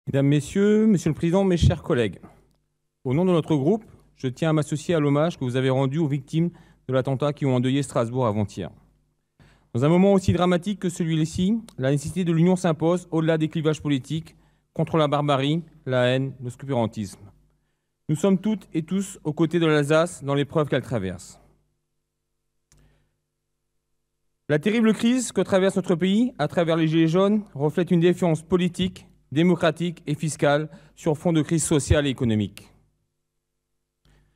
Mesdames, Messieurs, Monsieur le Président, mes chers collègues, au nom de notre groupe, je tiens à m'associer à l'hommage que vous avez rendu aux victimes de l'attentat qui ont endeuillé Strasbourg avant-hier. Dans un moment aussi dramatique que celui-ci, la nécessité de l'union s'impose au-delà des clivages politiques, contre la barbarie, la haine, l'obscurantisme. Nous sommes toutes et tous aux côtés de l'Alsace dans l'épreuve qu'elle traverse. La terrible crise que traverse notre pays à travers les Gilets jaunes reflète une défiance politique, démocratique et fiscale sur fond de crise sociale et économique.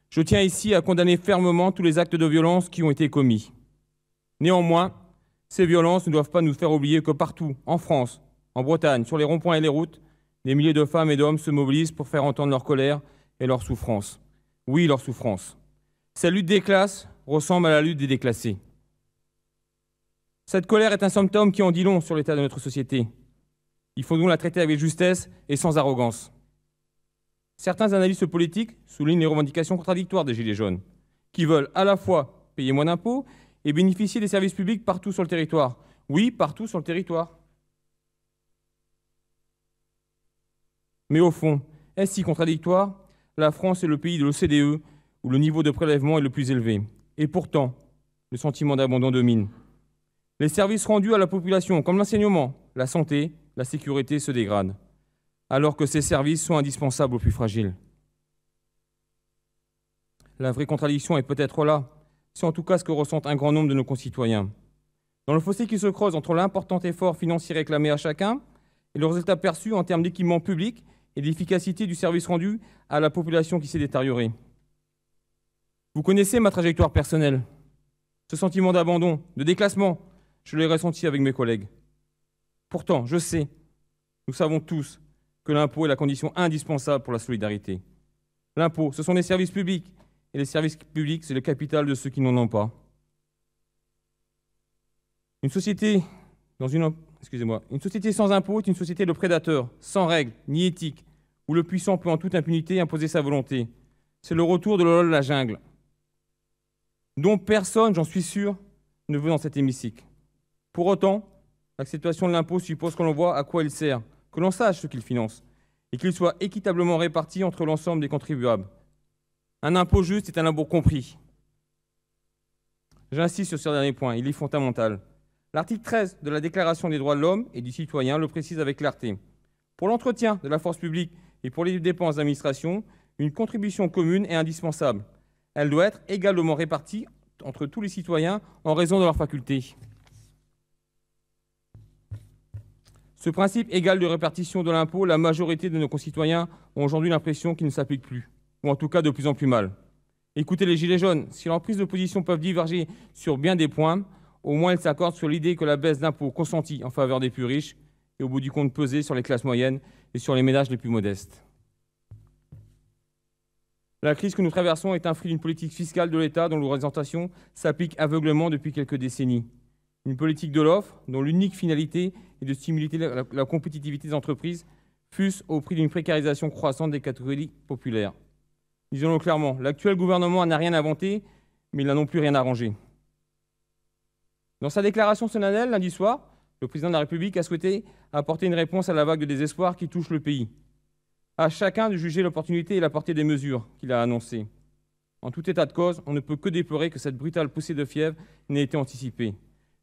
Je tiens ici à condamner fermement tous les actes de violence qui ont été commis. Néanmoins, ces violences ne doivent pas nous faire oublier que partout, en France, en Bretagne, sur les ronds-points et les routes, des milliers de femmes et d'hommes se mobilisent pour faire entendre leur colère et leur souffrance. Oui, leur souffrance. Cette lutte des classes ressemble à la lutte des déclassés. Cette colère est un symptôme qui en dit long sur l'état de notre société. Il faut donc la traiter avec justesse et sans arrogance. Certains analystes politiques soulignent les revendications contradictoires des Gilets jaunes, qui veulent à la fois payer moins d'impôts et bénéficier des services publics partout sur le territoire. Oui, partout sur le territoire. Mais au fond, est-ce si contradictoire? La France est le pays de l'OCDE où le niveau de prélèvement est le plus élevé. Et pourtant, le sentiment d'abandon domine. Les services rendus à la population, comme l'enseignement, la santé, la sécurité, se dégradent, alors que ces services sont indispensables aux plus fragiles. La vraie contradiction est peut-être là. C'est en tout cas ce que ressentent un grand nombre de nos concitoyens. Dans le fossé qui se creuse entre l'important effort financier réclamé à chacun et le résultat perçu en termes d'équipement public et d'efficacité du service rendu à la population qui s'est détériorée. Vous connaissez ma trajectoire personnelle. Ce sentiment d'abandon, de déclassement, je l'ai ressenti avec mes collègues. Pourtant, je sais, nous savons tous que l'impôt est la condition indispensable pour la solidarité. L'impôt, ce sont les services publics, et les services publics, c'est le capital de ceux qui n'en ont pas. Une société sans impôt est une société de prédateurs, sans règles ni éthique, où le puissant peut en toute impunité imposer sa volonté. C'est le retour de la jungle, dont personne, j'en suis sûr, ne veut dans cet hémicycle. Pour autant, l'acceptation de l'impôt suppose que l'on voit à quoi il sert, que l'on sache ce qu'il finance, et qu'il soit équitablement réparti entre l'ensemble des contribuables. Un impôt juste est un impôt compris. J'insiste sur ce dernier point, il est fondamental. L'article 13 de la Déclaration des droits de l'homme et du citoyen le précise avec clarté. Pour l'entretien de la force publique et pour les dépenses d'administration, une contribution commune est indispensable. Elle doit être également répartie entre tous les citoyens en raison de leurs facultés. Ce principe égal de répartition de l'impôt, la majorité de nos concitoyens ont aujourd'hui l'impression qu'il ne s'applique plus, ou en tout cas de plus en plus mal. Écoutez les Gilets jaunes, si leurs prises de position peuvent diverger sur bien des points, au moins elles s'accordent sur l'idée que la baisse d'impôts consentie en faveur des plus riches et au bout du compte peser sur les classes moyennes et sur les ménages les plus modestes. La crise que nous traversons est un fruit d'une politique fiscale de l'État dont l'orientation s'applique aveuglément depuis quelques décennies. Une politique de l'offre dont l'unique finalité est de stimuler la compétitivité des entreprises, fût-ce au prix d'une précarisation croissante des catégories populaires. Disons-le clairement, l'actuel gouvernement n'a rien inventé, mais il n'a non plus rien arrangé. Dans sa déclaration solennelle, lundi soir, le président de la République a souhaité apporter une réponse à la vague de désespoir qui touche le pays. À chacun de juger l'opportunité et la portée des mesures qu'il a annoncées. En tout état de cause, on ne peut que déplorer que cette brutale poussée de fièvre n'ait été anticipée,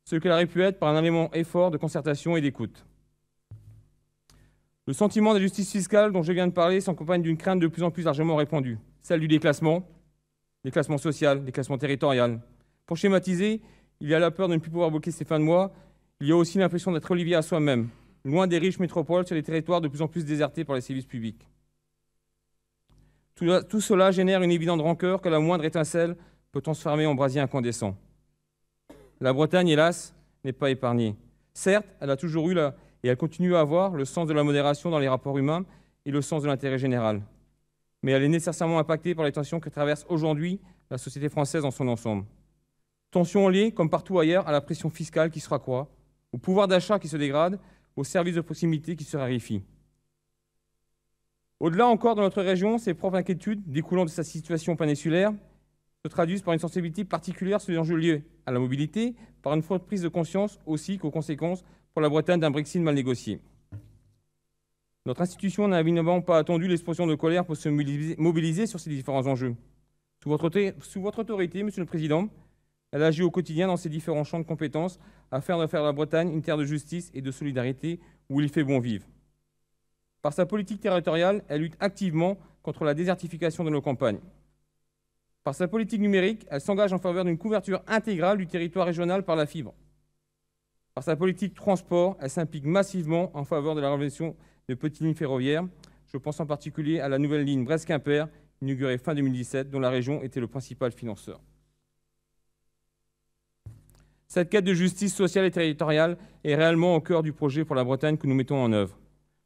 ce qu'elle aurait pu être par un élément effort de concertation et d'écoute. Le sentiment de justice fiscale dont je viens de parler s'accompagne d'une crainte de plus en plus largement répandue, celle du déclassement social, déclassement territorial. Pour schématiser, il y a la peur de ne plus pouvoir boucler ses fins de mois, il y a aussi l'impression d'être livré à soi-même, loin des riches métropoles sur les territoires de plus en plus désertés par les services publics. Tout cela génère une évidente rancœur que la moindre étincelle peut transformer en brasier incandescent. La Bretagne, hélas, n'est pas épargnée. Certes, elle a toujours eu et elle continue à avoir le sens de la modération dans les rapports humains et le sens de l'intérêt général. Mais elle est nécessairement impactée par les tensions que traverse aujourd'hui la société française dans son ensemble. Tensions liées, comme partout ailleurs, à la pression fiscale qui se raccroît, au pouvoir d'achat qui se dégrade, aux services de proximité qui se raréfient. Au-delà encore de notre région, ses propres inquiétudes découlant de sa situation péninsulaire se traduisent par une sensibilité particulière sur les enjeux liés à la mobilité, par une forte prise de conscience aussi qu'aux conséquences pour la Bretagne d'un Brexit mal négocié. Notre institution n'a évidemment pas attendu l'explosion de colère pour se mobiliser sur ces différents enjeux. Sous votre autorité, Monsieur le Président, elle agit au quotidien dans ses différents champs de compétences afin de faire de la Bretagne une terre de justice et de solidarité où il fait bon vivre. Par sa politique territoriale, elle lutte activement contre la désertification de nos campagnes. Par sa politique numérique, elle s'engage en faveur d'une couverture intégrale du territoire régional par la fibre. Par sa politique transport, elle s'implique massivement en faveur de la rénovation de petites lignes ferroviaires. Je pense en particulier à la nouvelle ligne Brest-Quimper, inaugurée fin 2017, dont la région était le principal financeur. Cette quête de justice sociale et territoriale est réellement au cœur du projet pour la Bretagne que nous mettons en œuvre.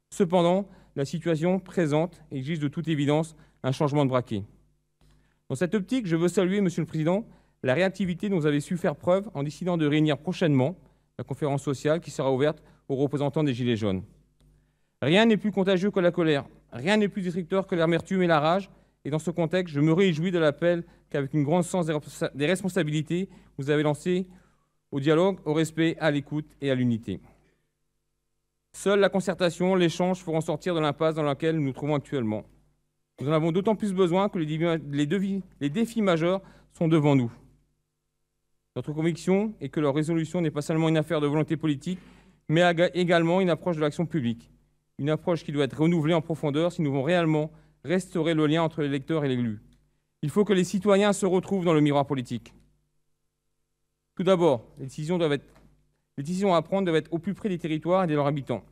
Cependant, la situation présente exige de toute évidence un changement de braquet. Dans cette optique, je veux saluer, Monsieur le Président, la réactivité dont vous avez su faire preuve en décidant de réunir prochainement la conférence sociale qui sera ouverte aux représentants des Gilets jaunes. Rien n'est plus contagieux que la colère, rien n'est plus destructeur que l'amertume et la rage, et dans ce contexte, je me réjouis de l'appel qu'avec une grande sens des responsabilités, vous avez lancé au dialogue, au respect, à l'écoute et à l'unité. Seule la concertation, l'échange feront sortir de l'impasse dans laquelle nous nous trouvons actuellement. Nous en avons d'autant plus besoin que les défis majeurs sont devant nous. Notre conviction est que leur résolution n'est pas seulement une affaire de volonté politique, mais également une approche de l'action publique. Une approche qui doit être renouvelée en profondeur si nous voulons réellement restaurer le lien entre l'électeur et l'élu. Il faut que les citoyens se retrouvent dans le miroir politique. Tout d'abord, les décisions à prendre doivent être au plus près des territoires et de leurs habitants.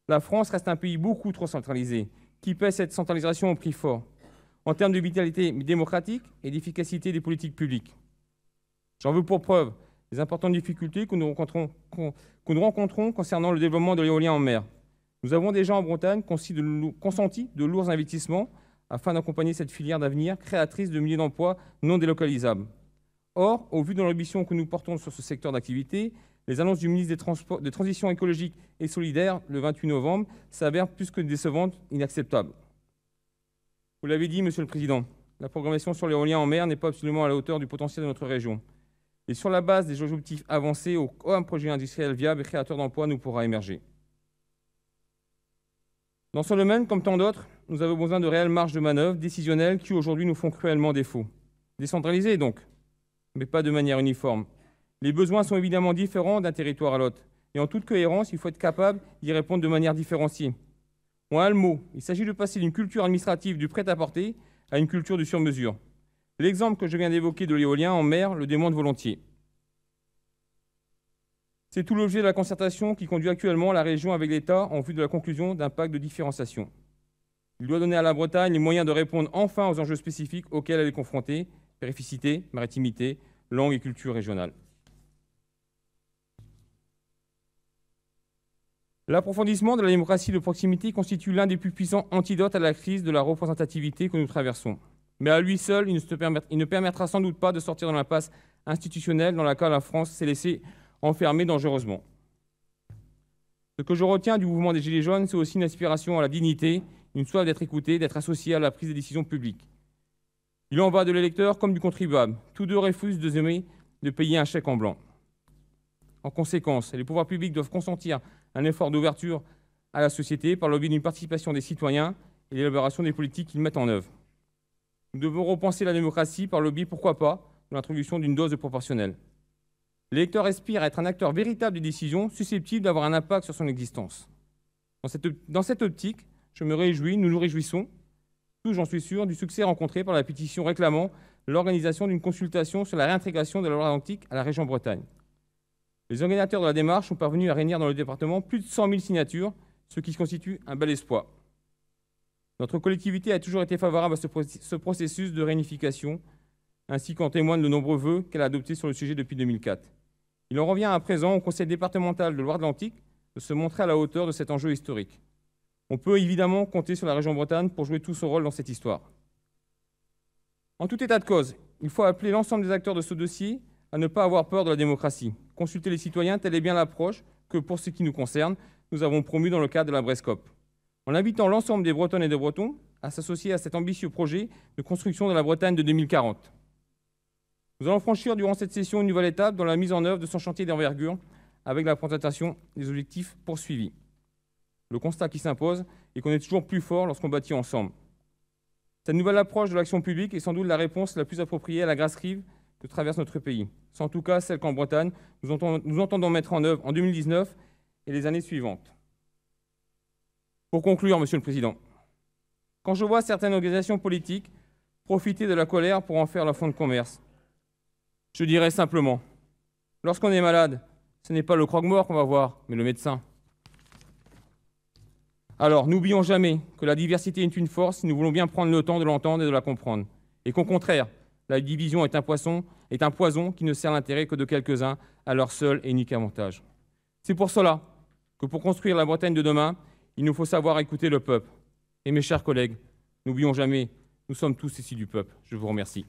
La France reste un pays beaucoup trop centralisé, qui paie cette centralisation au prix fort, en termes de vitalité démocratique et d'efficacité des politiques publiques. J'en veux pour preuve les importantes difficultés que nous rencontrons concernant le développement de l'éolien en mer. Nous avons déjà en Bretagne consenti de lourds investissements afin d'accompagner cette filière d'avenir créatrice de milliers d'emplois non délocalisables. Or, au vu de l'ambition que nous portons sur ce secteur d'activité, les annonces du ministre des Transitions écologiques et solidaires le 28 novembre s'avèrent plus que décevantes, inacceptables. Vous l'avez dit, Monsieur le Président, la programmation sur l'éolien en mer n'est pas absolument à la hauteur du potentiel de notre région. Et sur la base des objectifs avancés, aucun projet industriel viable et créateur d'emplois ne pourra émerger. Dans ce domaine, comme tant d'autres, nous avons besoin de réelles marges de manœuvre décisionnelles qui aujourd'hui nous font cruellement défaut. Décentralisées donc, mais pas de manière uniforme. Les besoins sont évidemment différents d'un territoire à l'autre. Et en toute cohérence, il faut être capable d'y répondre de manière différenciée. En un mot, il s'agit de passer d'une culture administrative du prêt-à-porter à une culture du sur-mesure. L'exemple que je viens d'évoquer de l'éolien en mer le démontre volontiers. C'est tout l'objet de la concertation qui conduit actuellement la région avec l'État en vue de la conclusion d'un pacte de différenciation. Il doit donner à la Bretagne les moyens de répondre enfin aux enjeux spécifiques auxquels elle est confrontée, périphéricité, maritimité, langue et culture régionale. L'approfondissement de la démocratie de proximité constitue l'un des plus puissants antidotes à la crise de la représentativité que nous traversons. Mais à lui seul, il ne permettra sans doute pas de sortir de l'impasse institutionnelle dans laquelle la France s'est laissée enfermer dangereusement. Ce que je retiens du mouvement des Gilets jaunes, c'est aussi une aspiration à la dignité, une soif d'être écouté, d'être associé à la prise de décision publique. Il en va de l'électeur comme du contribuable. Tous deux refusent de payer un chèque en blanc. En conséquence, les pouvoirs publics doivent consentir un effort d'ouverture à la société par le biais d'une participation des citoyens et l'élaboration des politiques qu'ils mettent en œuvre. Nous devons repenser la démocratie par le biais, pourquoi pas, de l'introduction d'une dose de proportionnelle. L'électeur aspire à être un acteur véritable des décisions susceptibles d'avoir un impact sur son existence. Dans cette optique, je me réjouis, nous nous réjouissons, tous j'en suis sûr, du succès rencontré par la pétition réclamant l'organisation d'une consultation sur la réintégration de la Loire-Atlantique à la région Bretagne. Les organisateurs de la démarche sont parvenus à réunir dans le département plus de 100 000 signatures, ce qui constitue un bel espoir. Notre collectivité a toujours été favorable à ce processus de réunification, ainsi qu'en témoignent de nombreux vœux qu'elle a adoptés sur le sujet depuis 2004. Il en revient à présent au Conseil départemental de Loire-Atlantique de se montrer à la hauteur de cet enjeu historique. On peut évidemment compter sur la région Bretagne pour jouer tout son rôle dans cette histoire. En tout état de cause, il faut appeler l'ensemble des acteurs de ce dossier à ne pas avoir peur de la démocratie. Consulter les citoyens, telle est bien l'approche que, pour ce qui nous concerne, nous avons promue dans le cadre de la Brescop. En invitant l'ensemble des Bretonnes et des Bretons à s'associer à cet ambitieux projet de construction de la Bretagne de 2040. Nous allons franchir durant cette session une nouvelle étape dans la mise en œuvre de son chantier d'envergure avec la présentation des objectifs poursuivis. Le constat qui s'impose est qu'on est toujours plus fort lorsqu'on bâtit ensemble. Cette nouvelle approche de l'action publique est sans doute la réponse la plus appropriée à la grasse crise que traverse notre pays. C'est en tout cas celle qu'en Bretagne, nous entendons mettre en œuvre en 2019 et les années suivantes. Pour conclure, Monsieur le Président, quand je vois certaines organisations politiques profiter de la colère pour en faire leur fonds de commerce, je dirais simplement, lorsqu'on est malade, ce n'est pas le croque-mort qu'on va voir, mais le médecin. Alors, n'oublions jamais que la diversité est une force si nous voulons bien prendre le temps de l'entendre et de la comprendre. Et qu'au contraire, la division est un poison qui ne sert l'intérêt que de quelques-uns à leur seul et unique avantage. C'est pour cela que pour construire la Bretagne de demain, il nous faut savoir écouter le peuple. Et mes chers collègues, n'oublions jamais, nous sommes tous ici du peuple. Je vous remercie.